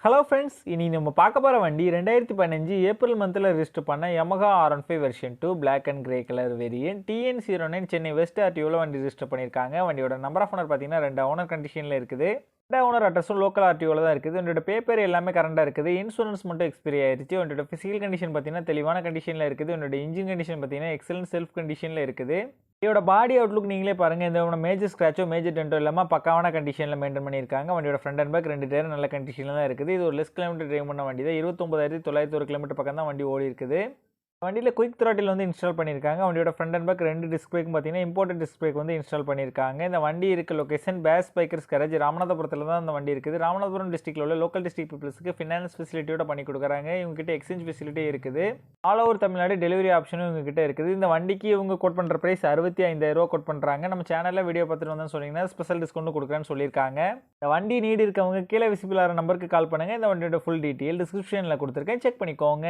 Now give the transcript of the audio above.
Hello friends, இனி நம்ம பார்க்க போற வண்டி 2015 ஏப்ரல் மந்த்ல ரெஜிஸ்டர் பண்ண Yamaha R15 version 2 Black and Grey colour variant TN09 Chennai west RTOல வண்டி ரெஜிஸ்டர் பண்ணிருக்காங்க. வண்டியோட நம்பர் ஆஃப் ஓனர் பாத்தீங்கன்னா 2 ஓனர் கண்டிஷன்ல இருக்குது. 2 ஓனர் அட்ரஸும் லோக்கல் RTOல தான் இருக்குது. வண்டியோட பேப்பர் எல்லாமே கரண்டா இருக்குது. இன்சூரன்ஸ் மட்டும் எக்ஸ்பைரி ஆயிருச்சு. வண்டியோட பிசிக்கல் கண்டிஷன் பாத்தீங்கன்னா தெளிவான கண்டிஷன்ல இருக்குது. வண்டியோட இன்ஜின் கண்டிஷன் பாத்தீங்கன்னா எக்ஸலன்ட் செல்ஃப் கண்டிஷன்ல இருக்குது. இதோட பாடி அவுட்லுக் நீங்களே பாருங்க. இந்த மேஜர் ஸ்கிராச்சோ மேஜர் டென்ட்டோ இல்லாம பக்காவான கண்டிஷன்ல மெயின்டைன் பண்ணிருக்காங்க. வண்டியோட ஃப்ரண்ட் அண்ட் பேக் 2 டயர் நல்ல கண்டிஷன்ல தான் இருக்குது. இது ஒரு லெஸ் கிலோமீட்டர் டிரைவ் பண்ண வண்டி தான். 29901 கிலோமீட்டர் பக்கம் தான் வண்டி ஓடி இருக்குது. வண்டியில குயிக் throttle வந்து இன்ஸ்டால் பண்ணிருக்காங்க. வண்டியோட front and back 2 disc brake பாத்தீங்கன்னா இம்போர்ட்டட் டிஸ்க் பிரேக் வந்து இன்ஸ்டால் பண்ணிருக்காங்க. இந்த வண்டி இருக்க லொகேஷன் Tvs Bike's garage ராமநாதபுரத்துல தான் இந்த வண்டி இருக்குது. ராமநாதபுரம் டிஸ்ட்ரிக்ட்ல உள்ள லோக்கல் டிஸ்ட்ரிக்ட் பீப்பிள்ஸ்க்கு ஃபைனான்ஸ் ஃபெசிலிட்டியோட பண்ணி கொடுக்குறாங்க. இவங்க கிட்ட எக்ஸ்சேஞ்ச் ஃபெசிலிட்டி இருக்குது. ஆல் ஓவர் தமிழ்நாடு டெலிவரி ஆப்ஷனும் இவங்க கிட்ட இருக்குது. இந்த வண்டிக்கு இவங்க கோட் பண்ற பிரைஸ் 65000 ரூபாய் கோட் பண்றாங்க. நம்ம சேனல்ல வீடியோ பார்த்துட்டு வந்தா சொன்னீங்கன்னா ஸ்பெஷல் டிஸ்கவுண்ட் கொடுக்குறேன்னு சொல்லிருக்காங்க. இந்த வண்டி நீட் இருக்கவங்க கீழே விசிபிள் ஆகிற நம்பருக்கு கால் பண்ணுங்க. இந்த வண்டியோட ஃபுல் டீடைல் டிஸ்கிரிப்ஷன்ல கொடுத்துருக்கேன், செக் பண்ணிக்கோங்க.